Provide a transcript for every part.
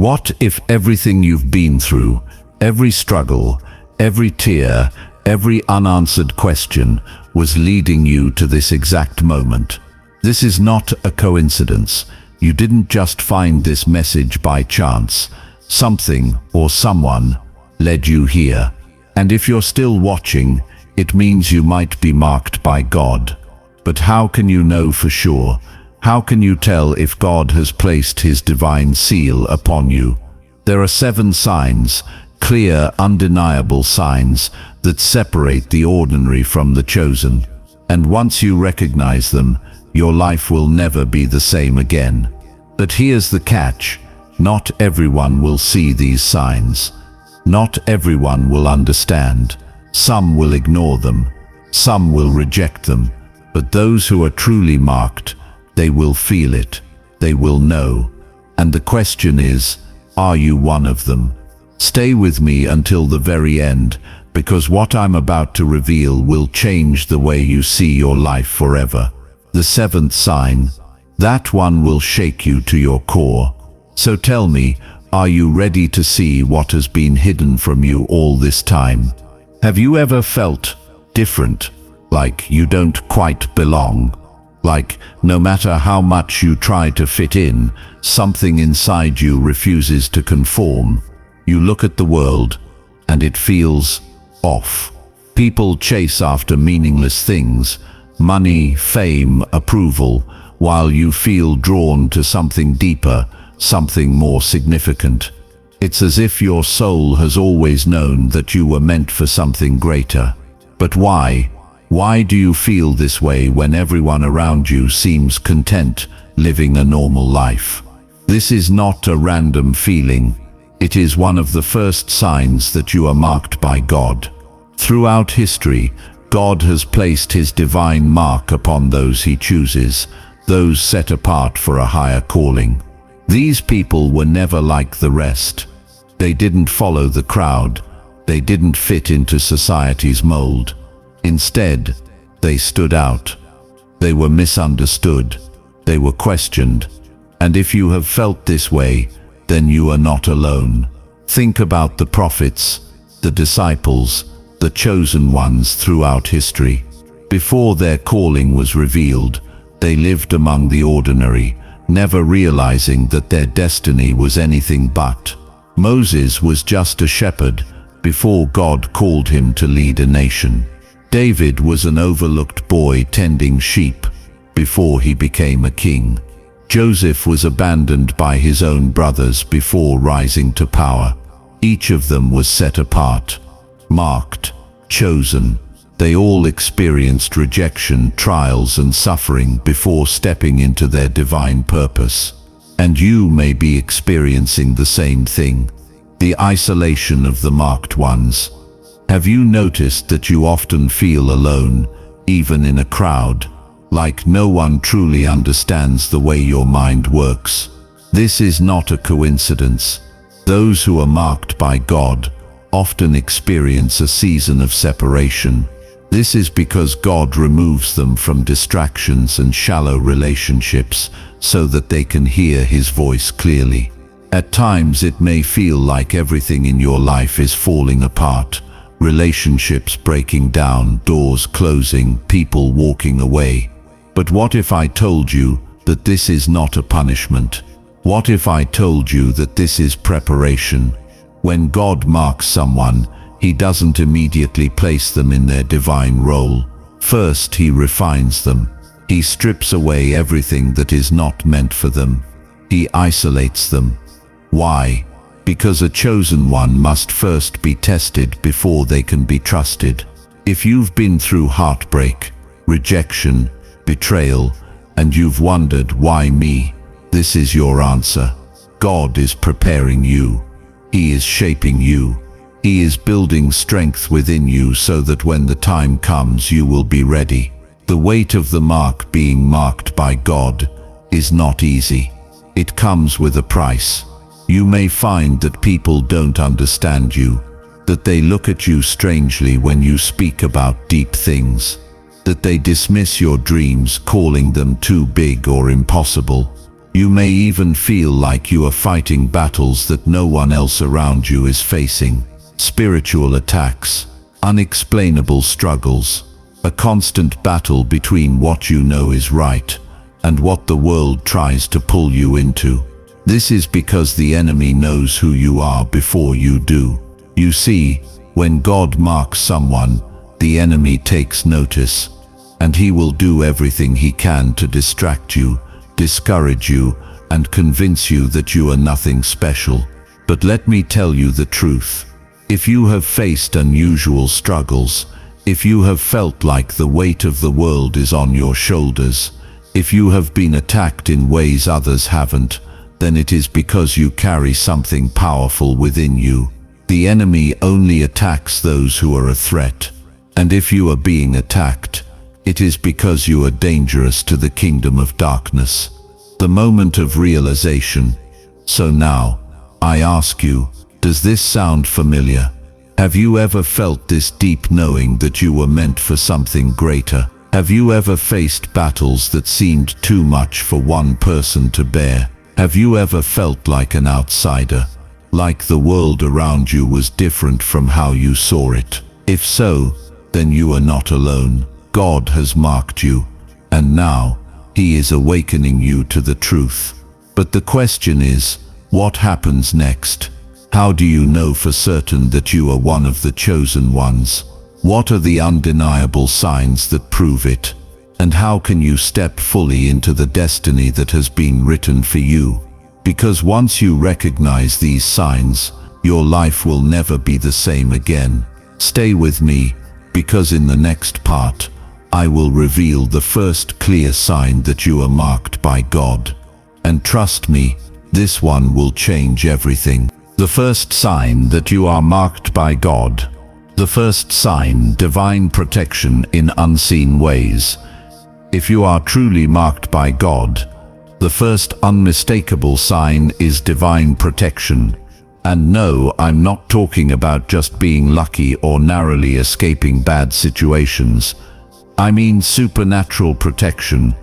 What if everything you've been through, every struggle, every tear, every unanswered question was leading you to this exact moment? This is not a coincidence. You didn't just find this message by chance. Something or someone led you here. And if you're still watching, it means you might be marked by God. But how can you know for sure? How can you tell if God has placed His divine seal upon you? There are 7 signs, clear, undeniable signs that separate the ordinary from the chosen. And once you recognize them, your life will never be the same again. But here's the catch. Not everyone will see these signs. Not everyone will understand. Some will ignore them. Some will reject them. But those who are truly marked, they will feel it. They will know. And the question is, are you one of them? Stay with me until the very end, because what I'm about to reveal will change the way you see your life forever. The 7th sign, that one will shake you to your core. So tell me, are you ready to see what has been hidden from you all this time? Have you ever felt different, like you don't quite belong? Like, no matter how much you try to fit in, something inside you refuses to conform. You look at the world, and it feels off. People chase after meaningless things, money, fame, approval, while you feel drawn to something deeper, something more significant. It's as if your soul has always known that you were meant for something greater. But why? Why do you feel this way when everyone around you seems content, living a normal life? This is not a random feeling. It is one of the first signs that you are marked by God. Throughout history, God has placed His divine mark upon those He chooses, those set apart for a higher calling. These people were never like the rest. They didn't follow the crowd. They didn't fit into society's mold. Instead, they stood out. They were misunderstood. They were questioned. And if you have felt this way, then you are not alone. Think about the prophets, the disciples, the chosen ones throughout history. Before their calling was revealed, they lived among the ordinary, never realizing that their destiny was anything but. Moses was just a shepherd before God called him to lead a nation. David was an overlooked boy tending sheep before he became a king. Joseph was abandoned by his own brothers before rising to power. Each of them was set apart, marked, chosen. They all experienced rejection, trials, and suffering before stepping into their divine purpose. And you may be experiencing the same thing, the isolation of the marked ones. Have you noticed that you often feel alone, even in a crowd, like no one truly understands the way your mind works? This is not a coincidence. Those who are marked by God often experience a season of separation. This is because God removes them from distractions and shallow relationships so that they can hear His voice clearly. At times it may feel like everything in your life is falling apart. Relationships breaking down, doors closing, people walking away. But what if I told you that this is not a punishment? What if I told you that this is preparation? When God marks someone, He doesn't immediately place them in their divine role. First, He refines them. He strips away everything that is not meant for them. He isolates them. Why? Because a chosen one must first be tested before they can be trusted. If you've been through heartbreak, rejection, betrayal, and you've wondered, why me? This is your answer. God is preparing you. He is shaping you. He is building strength within you so that when the time comes you will be ready. The weight of the mark, being marked by God, is not easy. It comes with a price. You may find that people don't understand you, that they look at you strangely when you speak about deep things, that they dismiss your dreams, calling them too big or impossible. You may even feel like you are fighting battles that no one else around you is facing. Spiritual attacks, unexplainable struggles, a constant battle between what you know is right and what the world tries to pull you into. This is because the enemy knows who you are before you do. You see, when God marks someone, the enemy takes notice, and he will do everything he can to distract you, discourage you, and convince you that you are nothing special. But let me tell you the truth. If you have faced unusual struggles, if you have felt like the weight of the world is on your shoulders, if you have been attacked in ways others haven't, then it is because you carry something powerful within you. The enemy only attacks those who are a threat. And if you are being attacked, it is because you are dangerous to the kingdom of darkness. The moment of realization. So now, I ask you, does this sound familiar? Have you ever felt this deep knowing that you were meant for something greater? Have you ever faced battles that seemed too much for one person to bear? Have you ever felt like an outsider? Like the world around you was different from how you saw it? If so, then you are not alone. God has marked you, and now He is awakening you to the truth. But the question is, what happens next? How do you know for certain that you are one of the chosen ones? What are the undeniable signs that prove it? And how can you step fully into the destiny that has been written for you? Because once you recognize these signs, your life will never be the same again. Stay with me, because in the next part, I will reveal the first clear sign that you are marked by God. And trust me, this one will change everything. The first sign that you are marked by God. The first sign, divine protection in unseen ways. If you are truly marked by God, the first unmistakable sign is divine protection. And no, I'm not talking about just being lucky or narrowly escaping bad situations. I mean supernatural protection,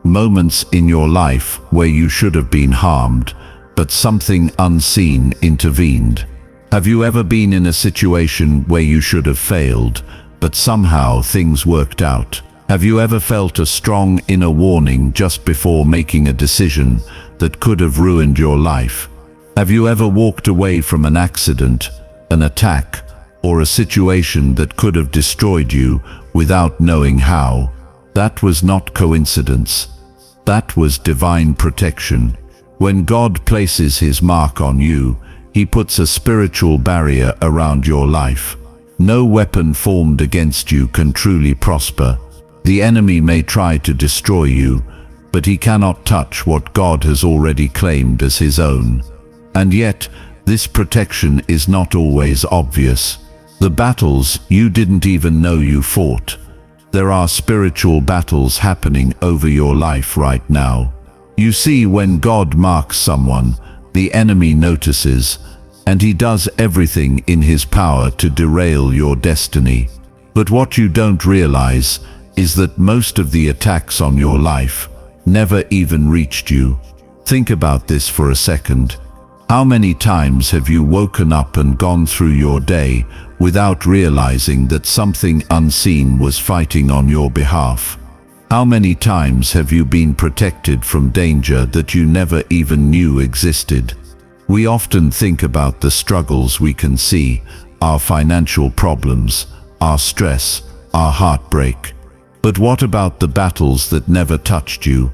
moments in your life where you should have been harmed, but something unseen intervened. Have you ever been in a situation where you should have failed, but somehow things worked out? Have you ever felt a strong inner warning just before making a decision that could have ruined your life? Have you ever walked away from an accident, an attack, or a situation that could have destroyed you without knowing how? That was not coincidence. That was divine protection. When God places His mark on you, He puts a spiritual barrier around your life. No weapon formed against you can truly prosper. The enemy may try to destroy you, but he cannot touch what God has already claimed as His own. And yet, this protection is not always obvious. The battles you didn't even know you fought. There are spiritual battles happening over your life right now. You see, when God marks someone, the enemy notices, and he does everything in his power to derail your destiny. But what you don't realize is that most of the attacks on your life never even reached you. Think about this for a second. How many times have you woken up and gone through your day without realizing that something unseen was fighting on your behalf? How many times have you been protected from danger that you never even knew existed? We often think about the struggles we can see, our financial problems, our stress, our heartbreak. But what about the battles that never touched you?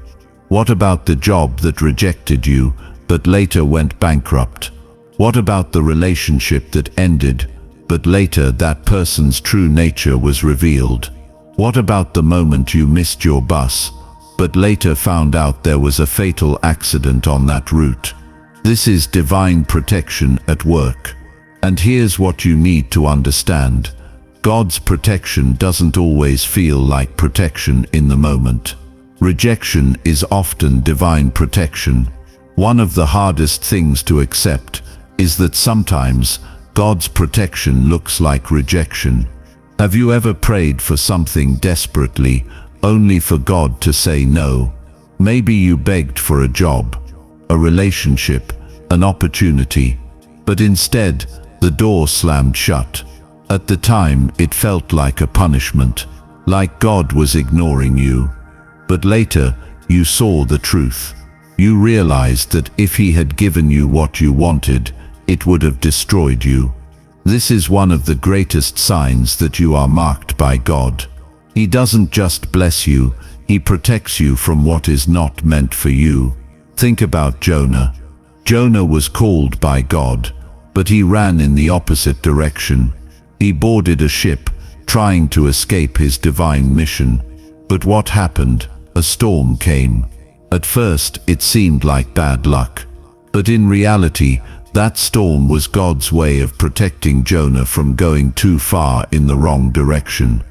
What about the job that rejected you, but later went bankrupt? What about the relationship that ended, but later that person's true nature was revealed? What about the moment you missed your bus, but later found out there was a fatal accident on that route? This is divine protection at work. And here's what you need to understand. God's protection doesn't always feel like protection in the moment. Rejection is often divine protection. One of the hardest things to accept is that sometimes God's protection looks like rejection. Have you ever prayed for something desperately, only for God to say no? Maybe you begged for a job, a relationship, an opportunity. But instead, the door slammed shut. At the time, it felt like a punishment, like God was ignoring you. But later, you saw the truth. You realized that if He had given you what you wanted, it would have destroyed you. This is one of the greatest signs that you are marked by God. He doesn't just bless you, He protects you from what is not meant for you. Think about Jonah. Jonah was called by God, but he ran in the opposite direction. He boarded a ship, trying to escape his divine mission. But what happened? A storm came. At first, it seemed like bad luck. But in reality, that storm was God's way of protecting Jonah from going too far in the wrong direction.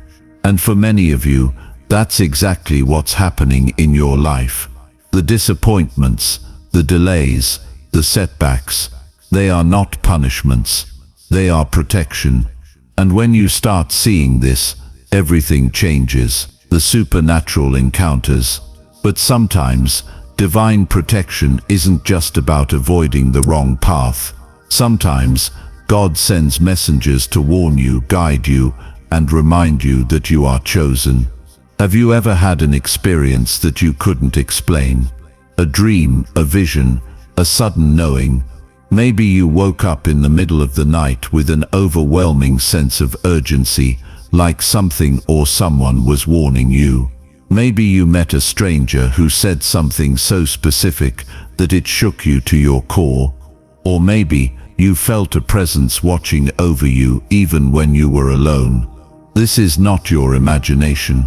And for many of you, that's exactly what's happening in your life. The disappointments, the delays, the setbacks, they are not punishments. They are protection. And when you start seeing this, everything changes. The supernatural encounters. But sometimes, divine protection isn't just about avoiding the wrong path. Sometimes, God sends messengers to warn you, guide you, and remind you that you are chosen. Have you ever had an experience that you couldn't explain? A dream, a vision, a sudden knowing? Maybe you woke up in the middle of the night with an overwhelming sense of urgency, like something or someone was warning you. Maybe you met a stranger who said something so specific that it shook you to your core. Or maybe you felt a presence watching over you even when you were alone. This is not your imagination.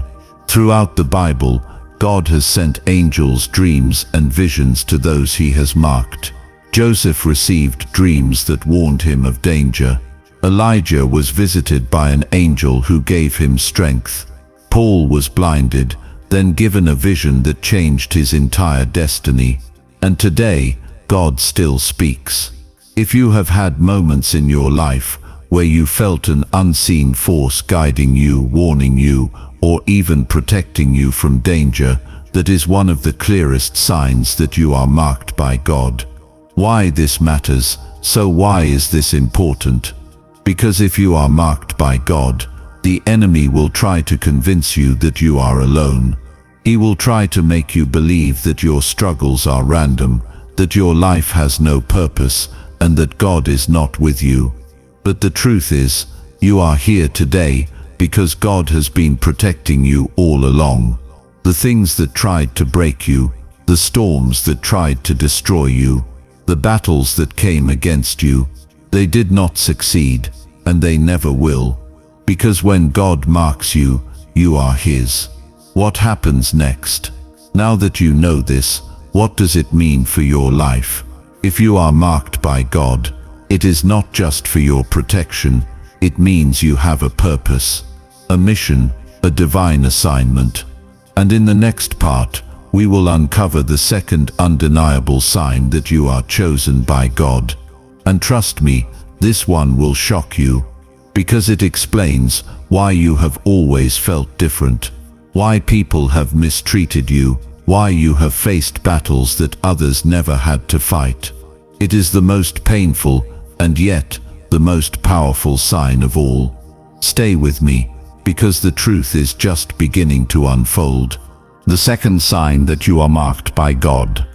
Throughout the Bible, God has sent angels, dreams, and visions to those He has marked. Joseph received dreams that warned him of danger. Elijah was visited by an angel who gave him strength. Paul was blinded, then given a vision that changed his entire destiny. And today, God still speaks. If you have had moments in your life where you felt an unseen force guiding you, warning you, or even protecting you from danger, that is one of the clearest signs that you are marked by God. Why this matters? So why is this important? Because if you are marked by God, the enemy will try to convince you that you are alone. He will try to make you believe that your struggles are random, that your life has no purpose, and that God is not with you. But the truth is, you are here today because God has been protecting you all along. The things that tried to break you, the storms that tried to destroy you, the battles that came against you, they did not succeed, and they never will. Because when God marks you, you are His. What happens next? Now that you know this, what does it mean for your life? If you are marked by God, it is not just for your protection, it means you have a purpose, a mission, a divine assignment. And in the next part, we will uncover the second undeniable sign that you are chosen by God. And trust me, this one will shock you, because it explains why you have always felt different, why people have mistreated you, why you have faced battles that others never had to fight. It is the most painful and yet the most powerful sign of all. Stay with me, because the truth is just beginning to unfold. The second sign that you are marked by God.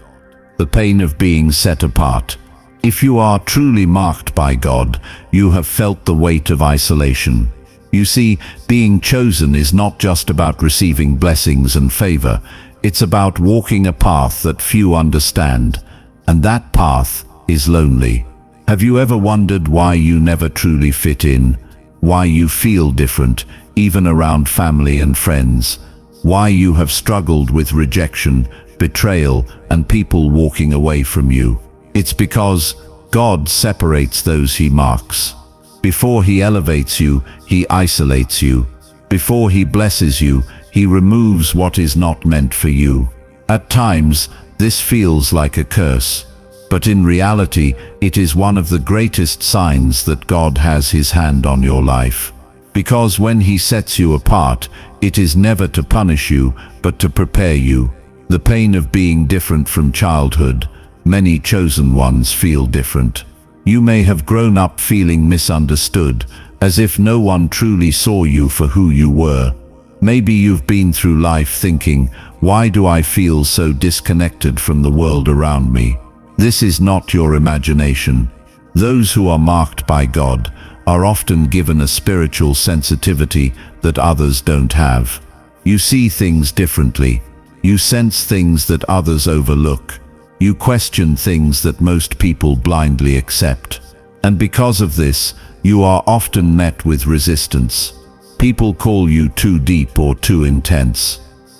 The pain of being set apart. If you are truly marked by God, you have felt the weight of isolation. You see, being chosen is not just about receiving blessings and favor. It's about walking a path that few understand, and that path is lonely. Have you ever wondered why you never truly fit in? Why you feel different, even around family and friends? Why you have struggled with rejection, betrayal, and people walking away from you? It's because God separates those He marks. Before He elevates you, He isolates you. Before He blesses you, He removes what is not meant for you. At times, this feels like a curse, but in reality, it is one of the greatest signs that God has His hand on your life. Because when He sets you apart, it is never to punish you, but to prepare you. The pain of being different from childhood, many chosen ones feel different. You may have grown up feeling misunderstood, as if no one truly saw you for who you were. Maybe you've been through life thinking, why do I feel so disconnected from the world around me? This is not your imagination. Those who are marked by God are often given a spiritual sensitivity that others don't have. You see things differently. You sense things that others overlook. You question things that most people blindly accept. And because of this, you are often met with resistance. People call you too deep or too intense.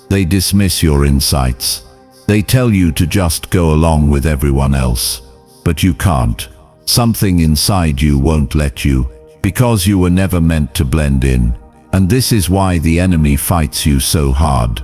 They dismiss your insights. They tell you to just go along with everyone else. But you can't. Something inside you won't let you, because you were never meant to blend in. And this is why the enemy fights you so hard.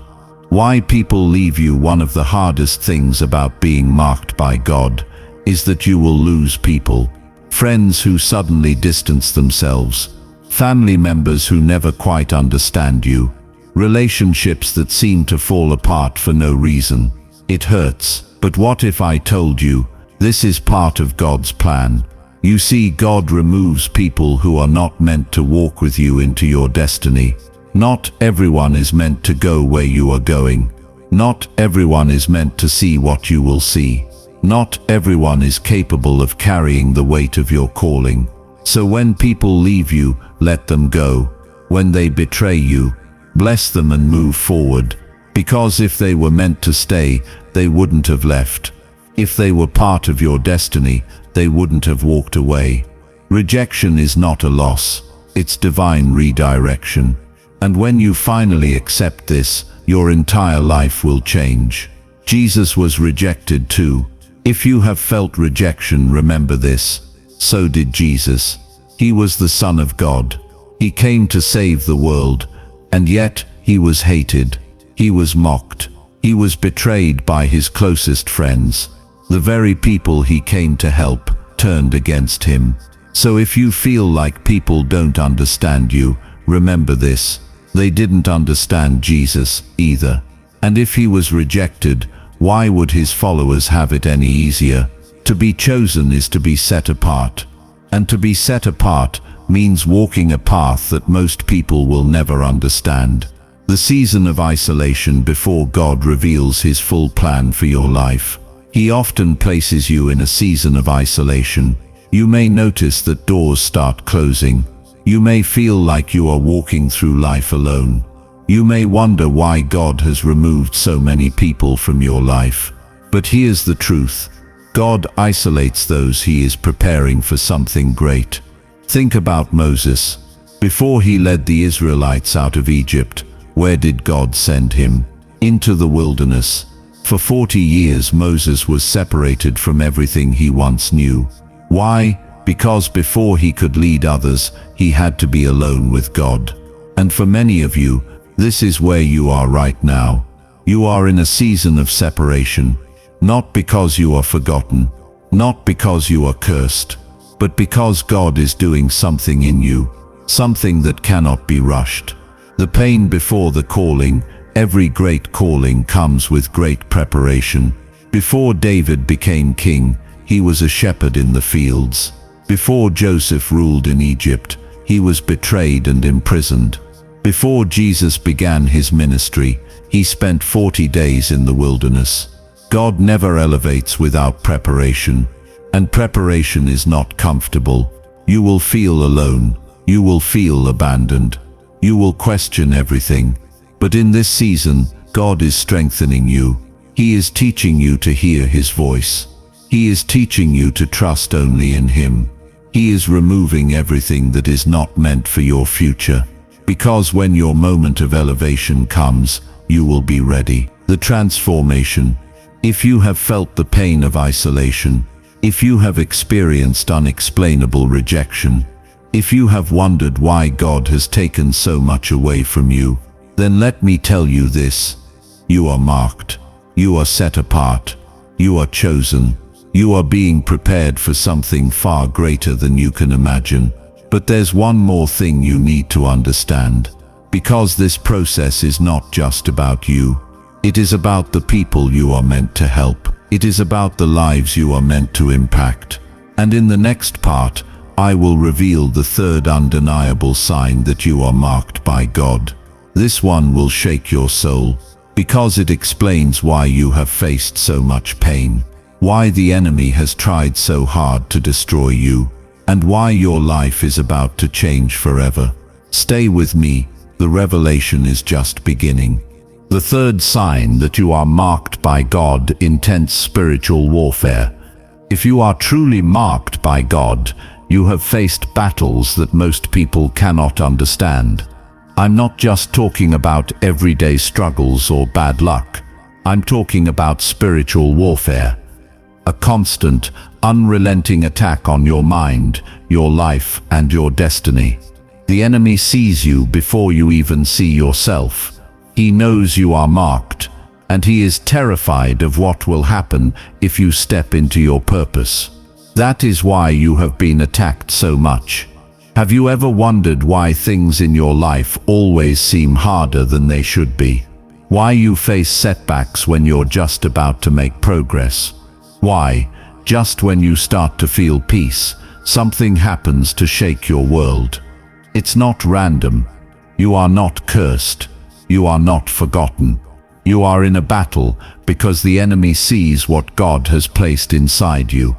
Why people leave you. One of the hardest things about being marked by God is that you will lose people. Friends who suddenly distance themselves. Family members who never quite understand you. Relationships that seem to fall apart for no reason. It hurts. But what if I told you, this is part of God's plan? You see, God removes people who are not meant to walk with you into your destiny. Not everyone is meant to go where you are going. Not everyone is meant to see what you will see. Not everyone is capable of carrying the weight of your calling. So when people leave you, let them go. When they betray you, bless them and move forward. Because if they were meant to stay, they wouldn't have left. If they were part of your destiny, they wouldn't have walked away. Rejection is not a loss. It's divine redirection. And when you finally accept this, your entire life will change. Jesus was rejected too. If you have felt rejection, remember this. So did Jesus. He was the Son of God. He came to save the world, and yet he was hated. He was mocked. He was betrayed by his closest friends. The very people he came to help turned against him. So if you feel like people don't understand you, remember this. They didn't understand Jesus either. And if he was rejected, why would his followers have it any easier? To be chosen is to be set apart. And to be set apart means walking a path that most people will never understand. The season of isolation before God reveals his full plan for your life. He often places you in a season of isolation. You may notice that doors start closing. You may feel like you are walking through life alone. You may wonder why God has removed so many people from your life. But here's the truth. God isolates those he is preparing for something great. Think about Moses. Before he led the Israelites out of Egypt, where did God send him? Into the wilderness. For 40 years Moses was separated from everything he once knew. Why? Because before he could lead others, he had to be alone with God. And for many of you, this is where you are right now. You are in a season of separation, not because you are forgotten, not because you are cursed, but because God is doing something in you, something that cannot be rushed. The pain before the calling. Every great calling comes with great preparation. Before David became king, he was a shepherd in the fields. Before Joseph ruled in Egypt, he was betrayed and imprisoned. Before Jesus began his ministry, he spent 40 days in the wilderness. God never elevates without preparation, and preparation is not comfortable. You will feel alone. You will feel abandoned. You will question everything. But in this season, God is strengthening you. He is teaching you to hear his voice. He is teaching you to trust only in him. He is removing everything that is not meant for your future. Because when your moment of elevation comes, you will be ready. The transformation. If you have felt the pain of isolation, if you have experienced unexplainable rejection, if you have wondered why God has taken so much away from you, then let me tell you this. You are marked. You are set apart. You are chosen. You are being prepared for something far greater than you can imagine. But there's one more thing you need to understand. Because this process is not just about you. It is about the people you are meant to help. It is about the lives you are meant to impact. And in the next part, I will reveal the third undeniable sign that you are marked by God. This one will shake your soul, because it explains why you have faced so much pain, why the enemy has tried so hard to destroy you, and why your life is about to change forever. Stay with me, the revelation is just beginning. The third sign that you are marked by God: intense spiritual warfare. If you are truly marked by God, you have faced battles that most people cannot understand. I'm not just talking about everyday struggles or bad luck. I'm talking about spiritual warfare. A constant, unrelenting attack on your mind, your life, and your destiny. The enemy sees you before you even see yourself. He knows you are marked, and he is terrified of what will happen if you step into your purpose. That is why you have been attacked so much. Have you ever wondered why things in your life always seem harder than they should be? Why you face setbacks when you're just about to make progress? Why, just when you start to feel peace, something happens to shake your world? It's not random. You are not cursed. You are not forgotten. You are in a battle because the enemy sees what God has placed inside you.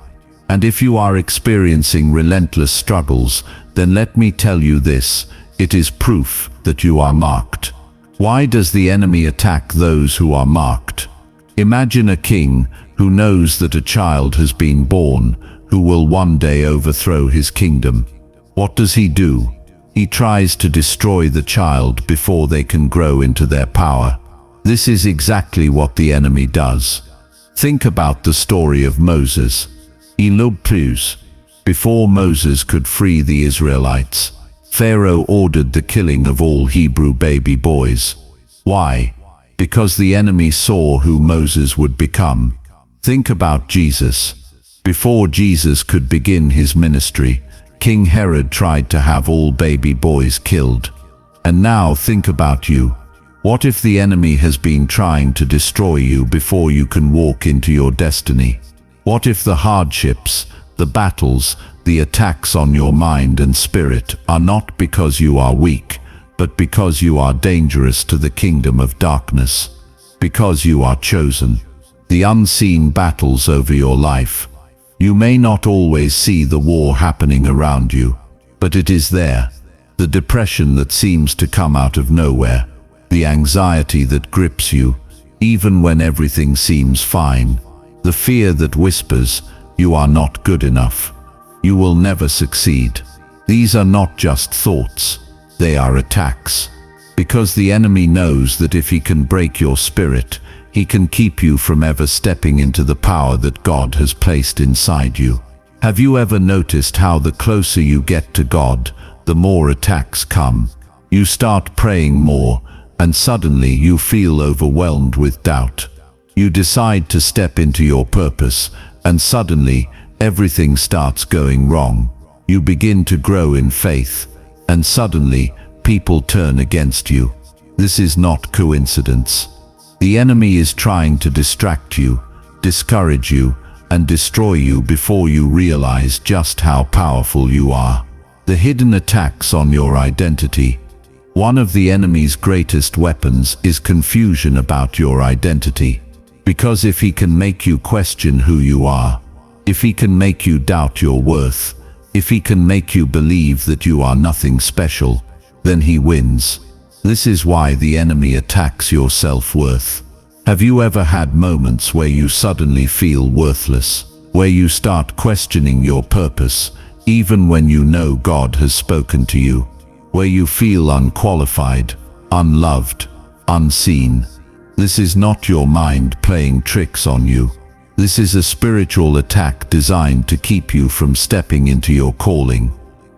And if you are experiencing relentless struggles, then let me tell you this: it is proof that you are marked. Why does the enemy attack those who are marked? Imagine a king who knows that a child has been born who will one day overthrow his kingdom. What does he do? He tries to destroy the child before they can grow into their power. This is exactly what the enemy does. Think about the story of Moses. Before Moses could free the Israelites, Pharaoh ordered the killing of all Hebrew baby boys. Why? Because the enemy saw who Moses would become. Think about Jesus. Before Jesus could begin his ministry, King Herod tried to have all baby boys killed. And now think about you. What if the enemy has been trying to destroy you before you can walk into your destiny? What if the hardships, the battles, the attacks on your mind and spirit are not because you are weak, but because you are dangerous to the kingdom of darkness? Because you are chosen. The unseen battles over your life. You may not always see the war happening around you, but it is there. The depression that seems to come out of nowhere. The anxiety that grips you, even when everything seems fine. The fear that whispers, you are not good enough. You will never succeed. These are not just thoughts. They are attacks. Because the enemy knows that if he can break your spirit, he can keep you from ever stepping into the power that God has placed inside you. Have you ever noticed how the closer you get to God, the more attacks come? You start praying more, and suddenly you feel overwhelmed with doubt. You decide to step into your purpose, and suddenly everything starts going wrong. You begin to grow in faith, and suddenly people turn against you. This is not coincidence. The enemy is trying to distract you, discourage you, and destroy you before you realize just how powerful you are. The hidden attacks on your identity. One of the enemy's greatest weapons is confusion about your identity. Because if he can make you question who you are, if he can make you doubt your worth, if he can make you believe that you are nothing special, then he wins. This is why the enemy attacks your self-worth. Have you ever had moments where you suddenly feel worthless, where you start questioning your purpose, even when you know God has spoken to you, where you feel unqualified, unloved, unseen? This is not your mind playing tricks on you. This is a spiritual attack designed to keep you from stepping into your calling.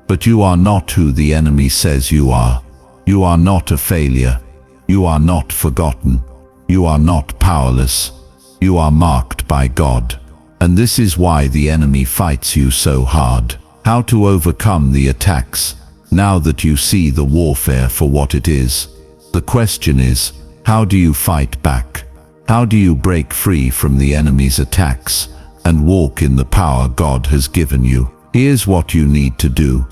But you are not who the enemy says you are. You are not a failure. You are not forgotten. You are not powerless. You are marked by God. And this is why the enemy fights you so hard. How to overcome the attacks, now that you see the warfare for what it is. The question is, how do you fight back? How do you break free from the enemy's attacks and walk in the power God has given you? Here's what you need to do.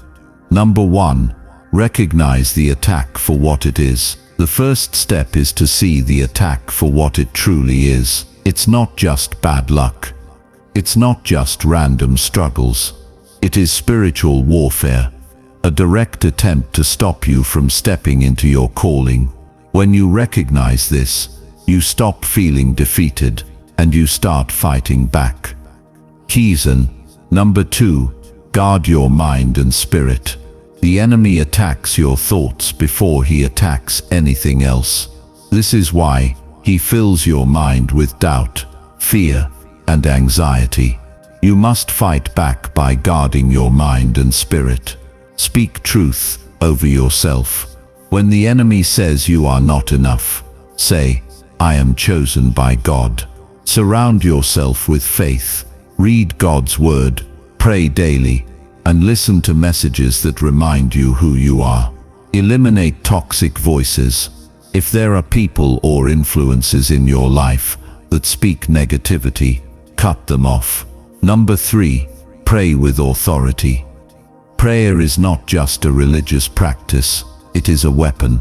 Number 1, recognize the attack for what it is. The first step is to see the attack for what it truly is. It's not just bad luck. It's not just random struggles. It is spiritual warfare, a direct attempt to stop you from stepping into your calling. When you recognize this, you stop feeling defeated and you start fighting back. Keys. Number 2, guard your mind and spirit. The enemy attacks your thoughts before he attacks anything else. This is why he fills your mind with doubt, fear, and anxiety. You must fight back by guarding your mind and spirit. Speak truth over yourself. When the enemy says you are not enough, say, I am chosen by God. Surround yourself with faith. Read God's word, pray daily, and listen to messages that remind you who you are. Eliminate toxic voices. If there are people or influences in your life that speak negativity, cut them off. Number 3, pray with authority. Prayer is not just a religious practice, it is a weapon.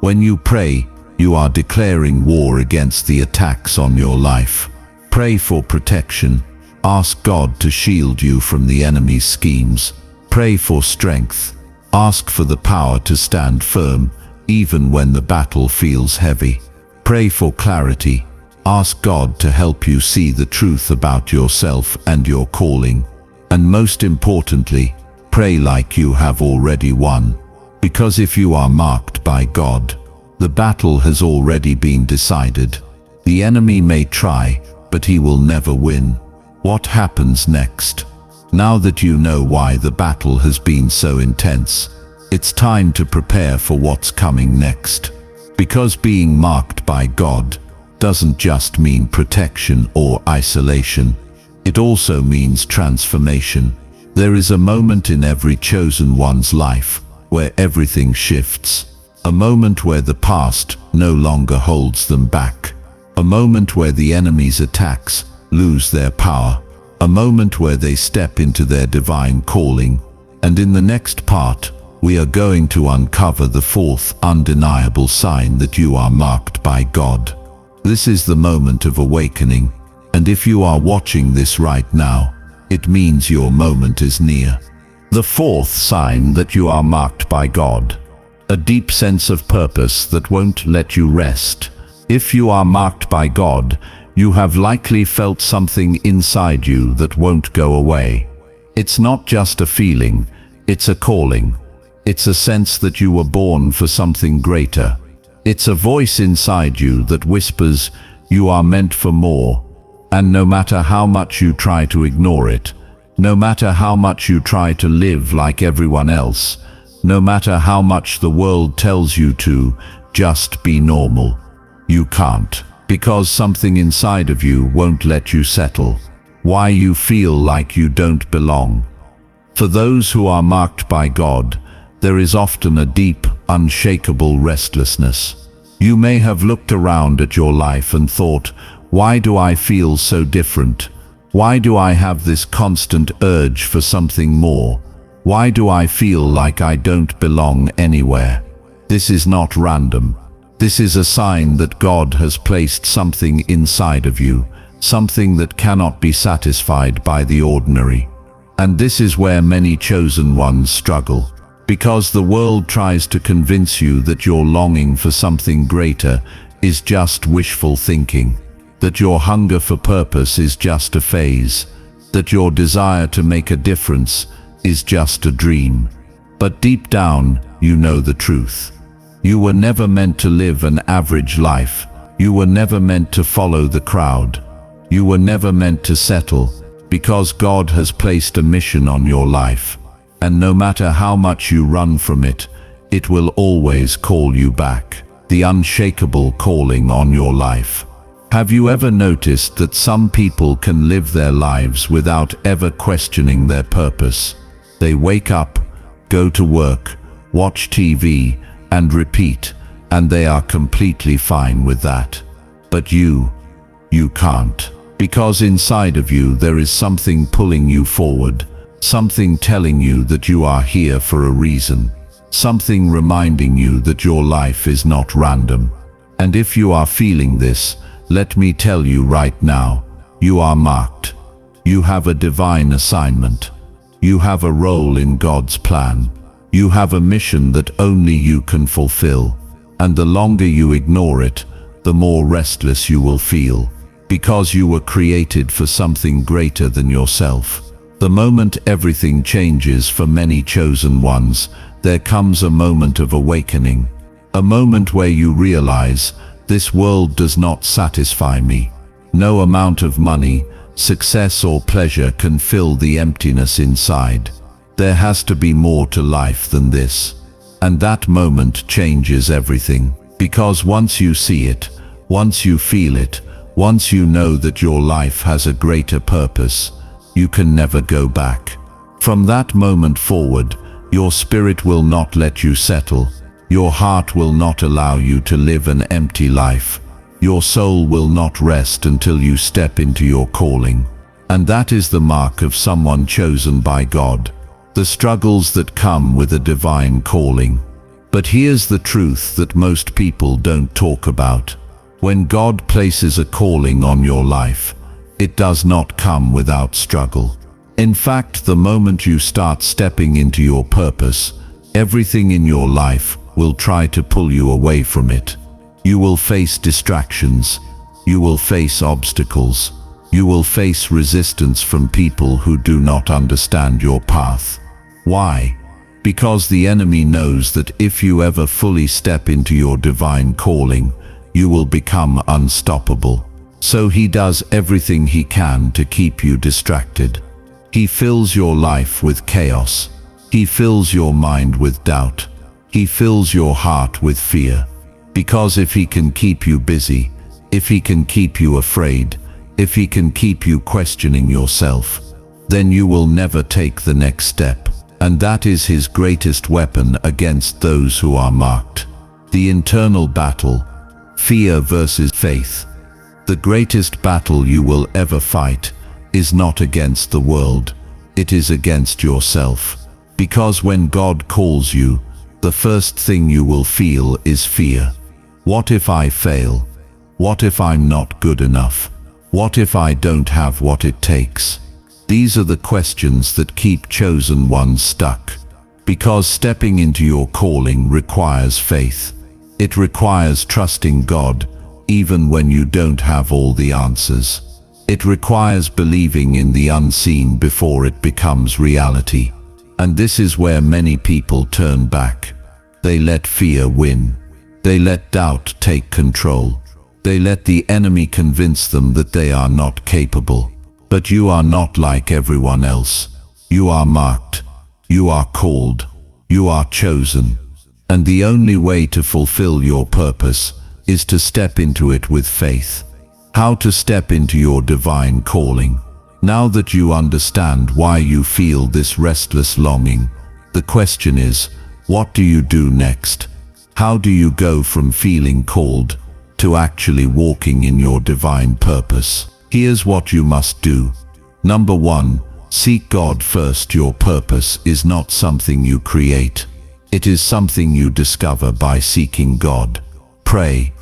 When you pray, you are declaring war against the attacks on your life. Pray for protection. Ask God to shield you from the enemy's schemes. Pray for strength. Ask for the power to stand firm, even when the battle feels heavy. Pray for clarity. Ask God to help you see the truth about yourself and your calling. And most importantly, pray like you have already won. Because if you are marked by God, the battle has already been decided. The enemy may try, but he will never win. What happens next? Now that you know why the battle has been so intense, it's time to prepare for what's coming next. Because being marked by God doesn't just mean protection or isolation. It also means transformation. There is a moment in every chosen one's life where everything shifts. A moment where the past no longer holds them back. A moment where the enemy's attacks lose their power. A moment where they step into their divine calling. And in the next part, we are going to uncover the 4th undeniable sign that you are marked by God. This is the moment of awakening, and if you are watching this right now, it means your moment is near. The 4th sign that you are marked by God. A deep sense of purpose that won't let you rest. If you are marked by God, you have likely felt something inside you that won't go away. It's not just a feeling, it's a calling. It's a sense that you were born for something greater. It's a voice inside you that whispers, you are meant for more. And no matter how much you try to ignore it, no matter how much you try to live like everyone else, no matter how much the world tells you to just be normal, you can't, because something inside of you won't let you settle. Why you feel like you don't belong. For those who are marked by God, there is often a deep, unshakable restlessness. You may have looked around at your life and thought, why do I feel so different? Why do I have this constant urge for something more? Why do I feel like I don't belong anywhere? This is not random. This is a sign that God has placed something inside of you, something that cannot be satisfied by the ordinary. And this is where many chosen ones struggle, because the world tries to convince you that your longing for something greater is just wishful thinking, that your hunger for purpose is just a phase, that your desire to make a difference is just a dream. But deep down, you know the truth. You were never meant to live an average life. You were never meant to follow the crowd. You were never meant to settle, because God has placed a mission on your life. And no matter how much you run from it, it will always call you back. The unshakable calling on your life. Have you ever noticed that some people can live their lives without ever questioning their purpose? They wake up, go to work, watch TV, and repeat, and they are completely fine with that. But you You can't. Because inside of you there is something pulling you forward, something telling you that you are here for a reason, something reminding you that your life is not random. And if you are feeling this, let me tell you right now, you are marked. You have a divine assignment. You have a role in God's plan. You have a mission that only you can fulfill. And the longer you ignore it, the more restless you will feel, because you were created for something greater than yourself. The moment everything changes for many chosen ones, there comes a moment of awakening, a moment where you realize, this world does not satisfy me. No amount of money, success or pleasure can fill the emptiness inside. There has to be more to life than this. And that moment changes everything, because once you see it, once you feel it, once you know that your life has a greater purpose, you can never go back. From that moment forward, your spirit will not let you settle. Your heart will not allow you to live an empty life. Your soul will not rest until you step into your calling. And that is the mark of someone chosen by God. The struggles that come with a divine calling. But here's the truth that most people don't talk about. When God places a calling on your life, it does not come without struggle. In fact, the moment you start stepping into your purpose, everything in your life will try to pull you away from it. You will face distractions. You will face obstacles. You will face resistance from people who do not understand your path. Why? Because the enemy knows that if you ever fully step into your divine calling, you will become unstoppable. So he does everything he can to keep you distracted. He fills your life with chaos. He fills your mind with doubt. He fills your heart with fear. Because if he can keep you busy, if he can keep you afraid, if he can keep you questioning yourself, then you will never take the next step. And that is his greatest weapon against those who are marked. The internal battle, fear versus faith. The greatest battle you will ever fight is not against the world, it is against yourself. Because when God calls you, the first thing you will feel is fear. What if I fail? What if I'm not good enough? What if I don't have what it takes? These are the questions that keep chosen ones stuck. Because stepping into your calling requires faith. It requires trusting God, even when you don't have all the answers. It requires believing in the unseen before it becomes reality. And this is where many people turn back. They let fear win. They let doubt take control. They let the enemy convince them that they are not capable. But you are not like everyone else. You are marked. You are called. You are chosen. And the only way to fulfill your purpose is to step into it with faith. How to step into your divine calling. Now that you understand why you feel this restless longing, the question is, what do you do next? How do you go from feeling called to actually walking in your divine purpose? Here's what you must do. Number 1, seek God first. Your purpose is not something you create. It is something you discover by seeking God. Pray,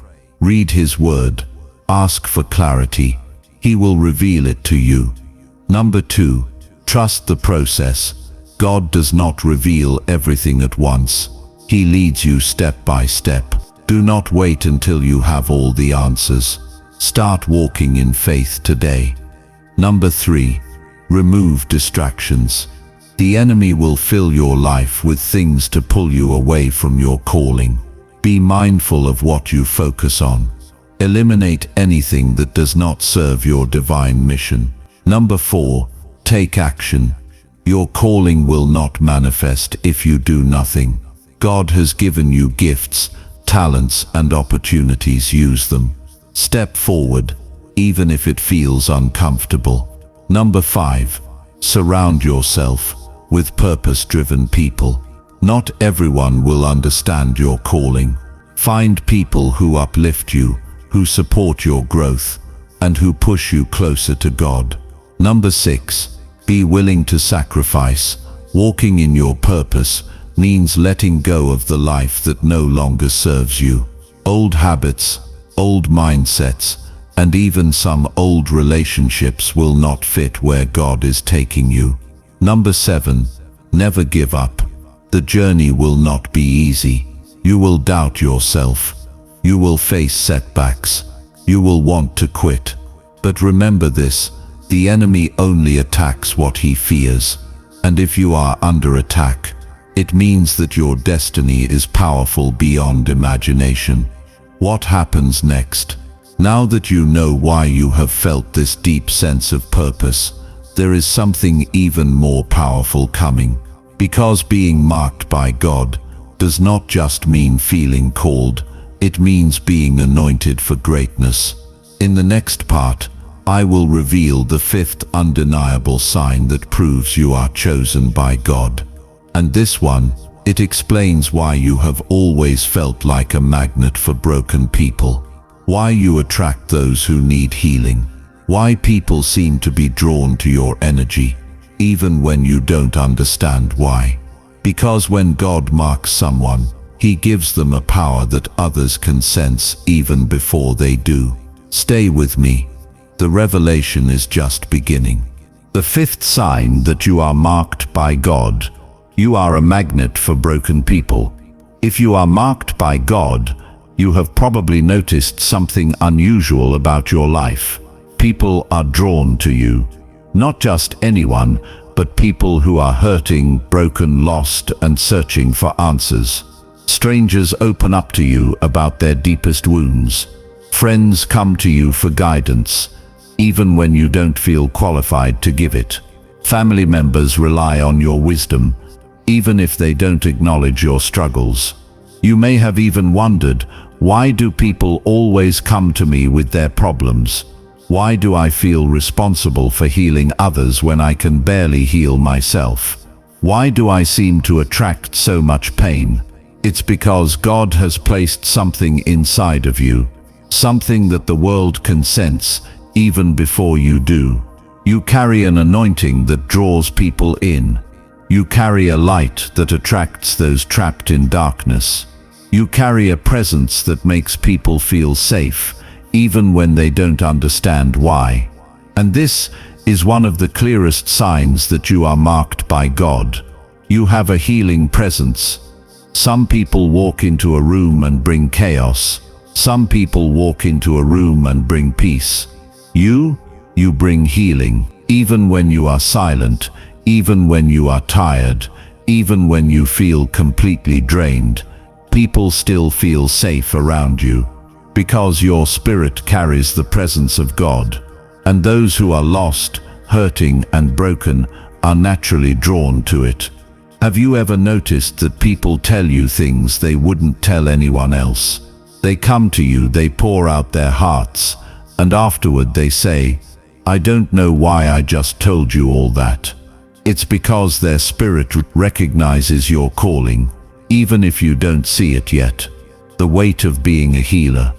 read His Word, ask for clarity. He will reveal it to you. Number 2, trust the process. God does not reveal everything at once. He leads you step by step. Do not wait until you have all the answers. Start walking in faith today. Number 3, remove distractions. The enemy will fill your life with things to pull you away from your calling. Be mindful of what you focus on. Eliminate anything that does not serve your divine mission. Number 4, take action. Your calling will not manifest if you do nothing. God has given you gifts, talents, and opportunities. Use them. Step forward, even if it feels uncomfortable. Number 5, surround yourself with purpose-driven people. Not everyone will understand your calling. Find people who uplift you, who support your growth, and who push you closer to God. Number 6. Be willing to sacrifice. Walking in your purpose means letting go of the life that no longer serves you. Old habits, old mindsets, and even some old relationships will not fit where God is taking you. Number 7. Never give up. The journey will not be easy. You will doubt yourself. You will face setbacks. You will want to quit. But remember this, the enemy only attacks what he fears. And if you are under attack, it means that your destiny is powerful beyond imagination. What happens next? Now that you know why you have felt this deep sense of purpose, there is something even more powerful coming. Because being marked by God does not just mean feeling called, it means being anointed for greatness. In the next part, I will reveal the 5th undeniable sign that proves you are chosen by God. And this one, it explains why you have always felt like a magnet for broken people. Why you attract those who need healing. Why people seem to be drawn to your energy, even when you don't understand why. Because when God marks someone, He gives them a power that others can sense even before they do. Stay with me. The revelation is just beginning. The 5th sign that you are marked by God. You are a magnet for broken people. If you are marked by God, you have probably noticed something unusual about your life. People are drawn to you. Not just anyone, but people who are hurting, broken, lost, and searching for answers. Strangers open up to you about their deepest wounds. Friends come to you for guidance, even when you don't feel qualified to give it. Family members rely on your wisdom, even if they don't acknowledge your struggles. You may have even wondered, why do people always come to me with their problems? Why do I feel responsible for healing others when I can barely heal myself? Why do I seem to attract so much pain? It's because God has placed something inside of you, something that the world can sense even before you do. You carry an anointing that draws people in. You carry a light that attracts those trapped in darkness. You carry a presence that makes people feel safe, even when they don't understand why. And this is one of the clearest signs that you are marked by God. You have a healing presence. Some people walk into a room and bring chaos. Some people walk into a room and bring peace. You bring healing, even when you are silent, even when you are tired, even when you feel completely drained. People still feel safe around you, because your spirit carries the presence of God. And those who are lost, hurting, and broken are naturally drawn to it. Have you ever noticed that people tell you things they wouldn't tell anyone else? They come to you, they pour out their hearts, and afterward they say, "I don't know why I just told you all that." It's because their spirit recognizes your calling, even if you don't see it yet. The weight of being a healer.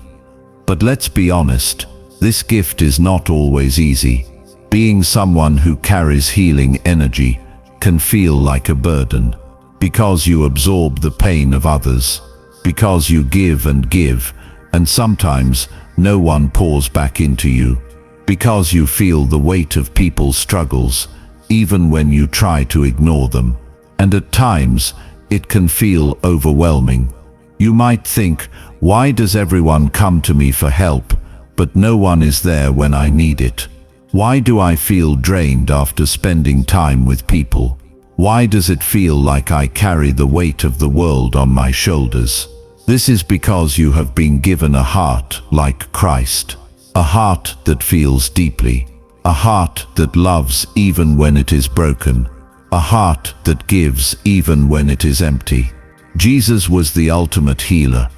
But let's be honest, this gift is not always easy. Being someone who carries healing energy can feel like a burden, because you absorb the pain of others, because you give, and sometimes no one pours back into you, because you feel the weight of people's struggles, even when you try to ignore them. And at times, it can feel overwhelming. You might think, why does everyone come to me for help, but no one is there when I need it? Why do I feel drained after spending time with people? Why does it feel like I carry the weight of the world on my shoulders? This is because you have been given a heart like Christ, a heart that feels deeply, a heart that loves even when it is broken, a heart that gives even when it is empty. Jesus was the ultimate healer,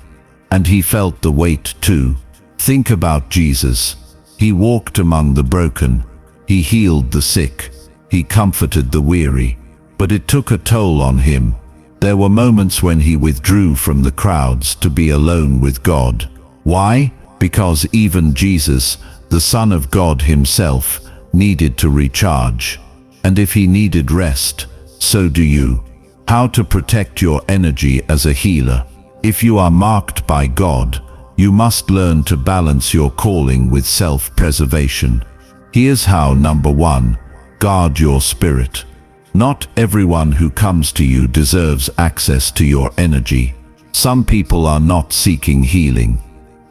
and he felt the weight too. Think about Jesus. He walked among the broken, he healed the sick, he comforted the weary, but it took a toll on him. There were moments when he withdrew from the crowds to be alone with God. Why? Because even Jesus, The Son of God himself needed to recharge. And if he needed rest, so do you. How to protect your energy as a healer. If you are marked by God, you must learn to balance your calling with self-preservation. Here's how. Number 1, guard your spirit. Not everyone who comes to you deserves access to your energy. Some people are not seeking healing.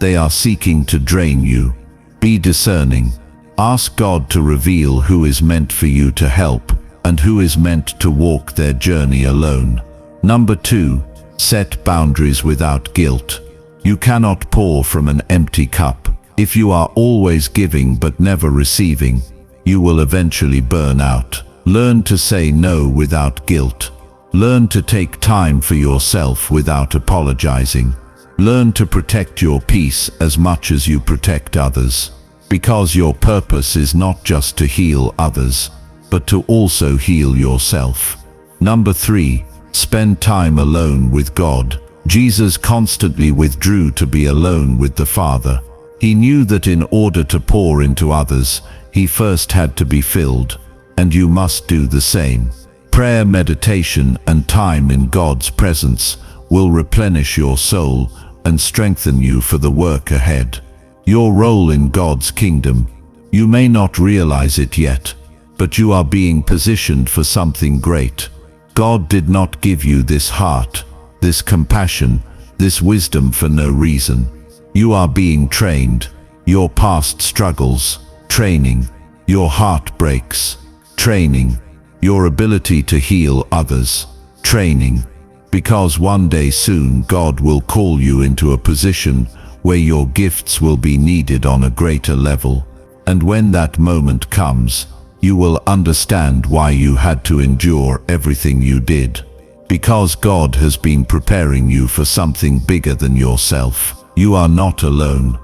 They are seeking to drain you. Be discerning. Ask God to reveal who is meant for you to help and who is meant to walk their journey alone. Number 2, set boundaries without guilt. You cannot pour from an empty cup. If you are always giving but never receiving, you will eventually burn out. Learn to say no without guilt. Learn to take time for yourself without apologizing. Learn to protect your peace as much as you protect others. Because your purpose is not just to heal others, but to also heal yourself. Number 3, spend time alone with God. Jesus constantly withdrew to be alone with the Father. He knew that in order to pour into others, he first had to be filled, and you must do the same. Prayer, meditation, and time in God's presence will replenish your soul and strengthen you for the work ahead. Your role in God's kingdom. You may not realize it yet, but you are being positioned for something great. God did not give you this heart, this compassion, this wisdom for no reason. You are being trained. Your past struggles, training. Your heartbreaks, training. Your ability to heal others, training. Because one day soon God will call you into a position where your gifts will be needed on a greater level. And when that moment comes, you will understand why you had to endure everything you did. Because God has been preparing you for something bigger than yourself. You are not alone.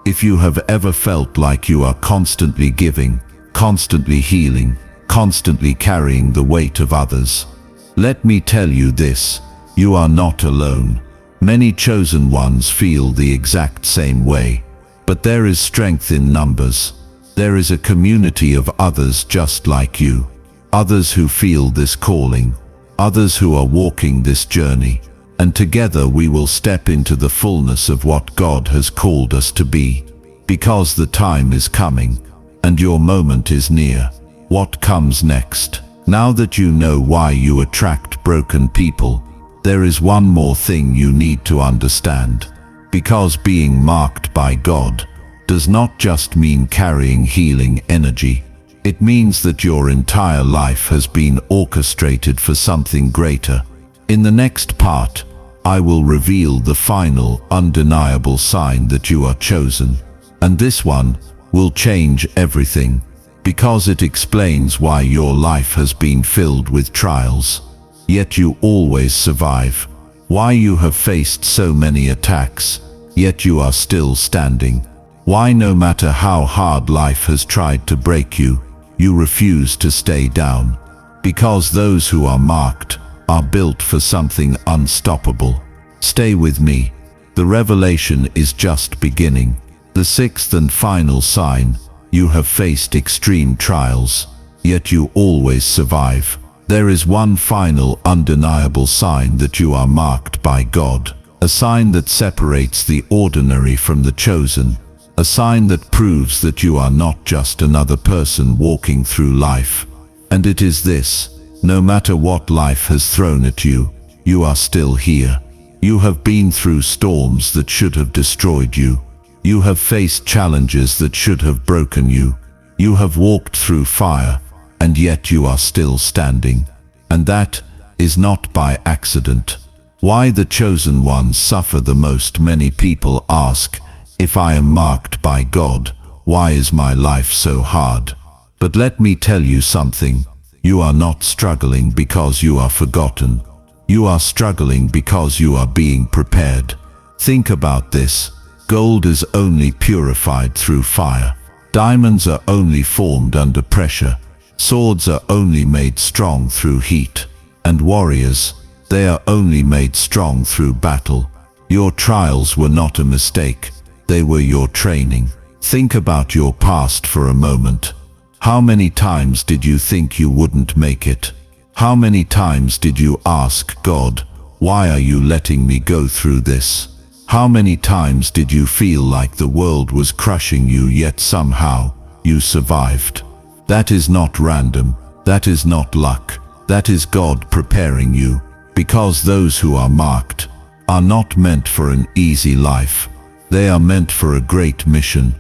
If you have ever felt like you are constantly giving, constantly healing, constantly carrying the weight of others, let me tell you this, you are not alone. Many chosen ones feel the exact same way. But there is strength in numbers. There is a community of others just like you. Others who feel this calling. Others who are walking this journey. And together we will step into the fullness of what God has called us to be. Because the time is coming, and your moment is near. What comes next? Now that you know why you attract broken people, there is one more thing you need to understand. Because being marked by God does not just mean carrying healing energy. It means that your entire life has been orchestrated for something greater. In the next part, I will reveal the final, undeniable sign that you are chosen. And this one will change everything, because it explains why your life has been filled with trials, yet you always survive. Why you have faced so many attacks, yet you are still standing. Why no matter how hard life has tried to break you, you refuse to stay down. Because those who are marked are built for something unstoppable. Stay with me. The revelation is just beginning. The sixth and final sign, you have faced extreme trials, yet you always survive. There is one final undeniable sign that you are marked by God. A sign that separates the ordinary from the chosen. A sign that proves that you are not just another person walking through life. And it is this: no matter what life has thrown at you, you are still here. You have been through storms that should have destroyed you. You have faced challenges that should have broken you. You have walked through fire, and yet you are still standing. And that is not by accident. Why the chosen ones suffer the most? Many people ask, if I am marked by God, why is my life so hard? But let me tell you something. You are not struggling because you are forgotten. You are struggling because you are being prepared. Think about this. Gold is only purified through fire. Diamonds are only formed under pressure. Swords are only made strong through heat. And warriors, they are only made strong through battle. Your trials were not a mistake. They were your training. Think about your past for a moment. How many times did you think you wouldn't make it? How many times did you ask God, why are you letting me go through this? How many times did you feel like the world was crushing you, yet somehow you survived? That is not random. That is not luck. That is God preparing you, because those who are marked are not meant for an easy life. They are meant for a great mission,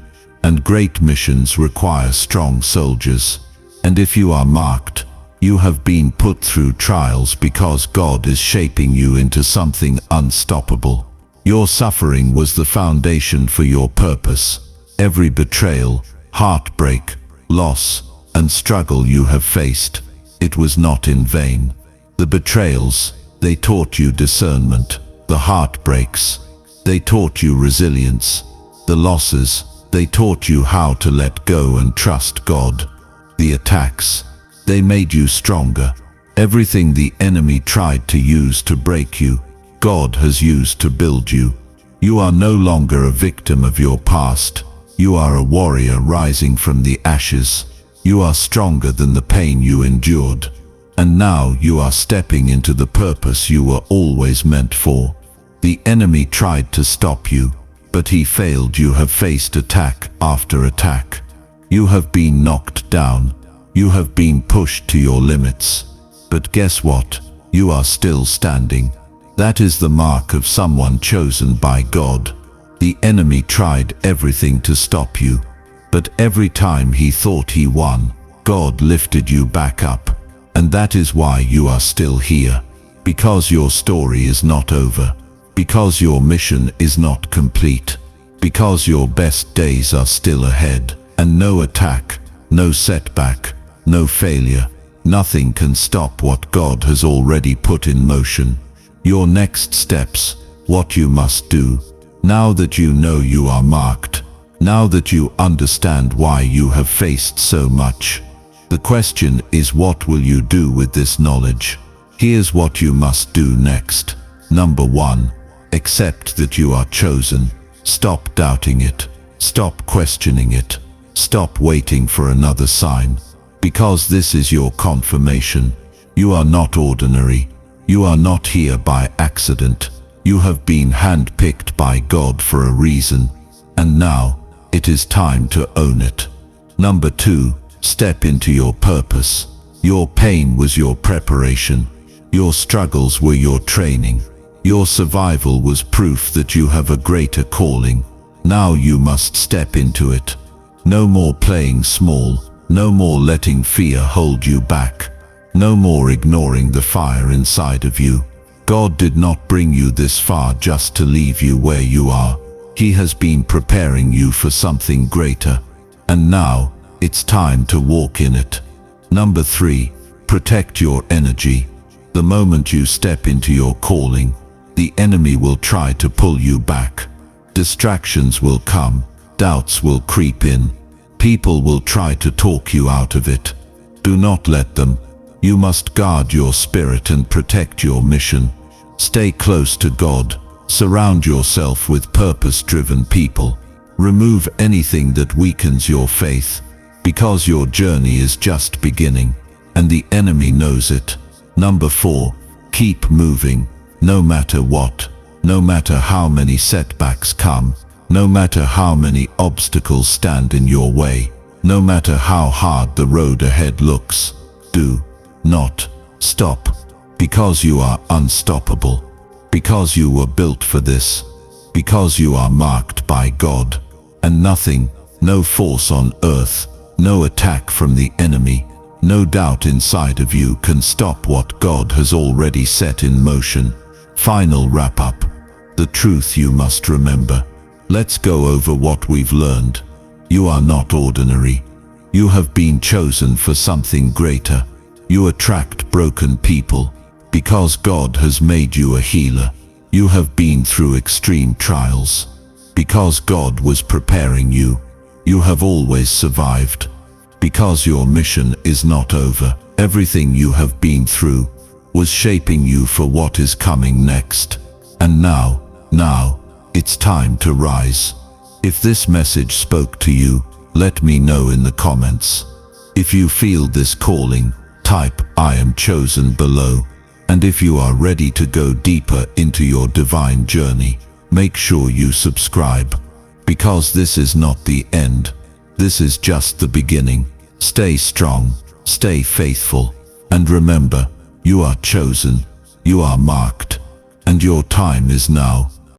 and great missions require strong soldiers. And if you are marked, you have been put through trials because God is shaping you into something unstoppable. Your suffering was the foundation for your purpose. Every betrayal, heartbreak, loss, and struggle you have faced, it was not in vain. The betrayals, they taught you discernment. The heartbreaks, they taught you resilience. The losses, they taught you how to let go and trust God. The attacks, they made you stronger. Everything the enemy tried to use to break you, God has used to build you. You are no longer a victim of your past. You are a warrior rising from the ashes. You are stronger than the pain you endured. And now you are stepping into the purpose you were always meant for. The enemy tried to stop you, but he failed. You have faced attack after attack. You have been knocked down. You have been pushed to your limits. But guess what? You are still standing. That is the mark of someone chosen by God. The enemy tried everything to stop you, but every time he thought he won, God lifted you back up. And that is why you are still here. Because your story is not over. Because your mission is not complete. Because your best days are still ahead. And no attack, no setback, no failure, nothing can stop what God has already put in motion. Your next steps, what you must do, now that you know you are marked, now that you understand why you have faced so much. The question is, what will you do with this knowledge? Here's what you must do next. Number 1, accept that you are chosen. Stop doubting it. Stop questioning it. Stop waiting for another sign. Because this is your confirmation. You are not ordinary. You are not here by accident. You have been handpicked by God for a reason. And now, it is time to own it. Number 2, step into your purpose. Your pain was your preparation. Your struggles were your training. Your survival was proof that you have a greater calling. Now you must step into it. No more playing small. No more letting fear hold you back. No more ignoring the fire inside of you. God did not bring you this far just to leave you where you are. He has been preparing you for something greater. And now, it's time to walk in it. Number 3, protect your energy. The moment you step into your calling, the enemy will try to pull you back. Distractions will come. Doubts will creep in. People will try to talk you out of it. Do not let them. You must guard your spirit and protect your mission. Stay close to God. Surround yourself with purpose-driven people. Remove anything that weakens your faith, because your journey is just beginning, and the enemy knows it. Number 4, keep moving, no matter what, no matter how many setbacks come, no matter how many obstacles stand in your way, no matter how hard the road ahead looks. Do not stop, because you are unstoppable, because you were built for this, because you are marked by God, and nothing, no force on earth, no attack from the enemy, no doubt inside of you can stop what God has already set in motion. Final wrap-up. The truth you must remember. Let's go over what we've learned. You are not ordinary. You have been chosen for something greater. You attract broken people because God has made you a healer. You have been through extreme trials because God was preparing you. You have always survived because your mission is not over. Everything you have been through was shaping you for what is coming next. And now, it's time to rise. If this message spoke to you, let me know in the comments. If you feel this calling, type "I am chosen" below. And if you are ready to go deeper into your divine journey, make sure you subscribe. Because this is not the end. This is just the beginning. Stay strong, stay faithful, and remember, you are chosen, you are marked, and your time is now.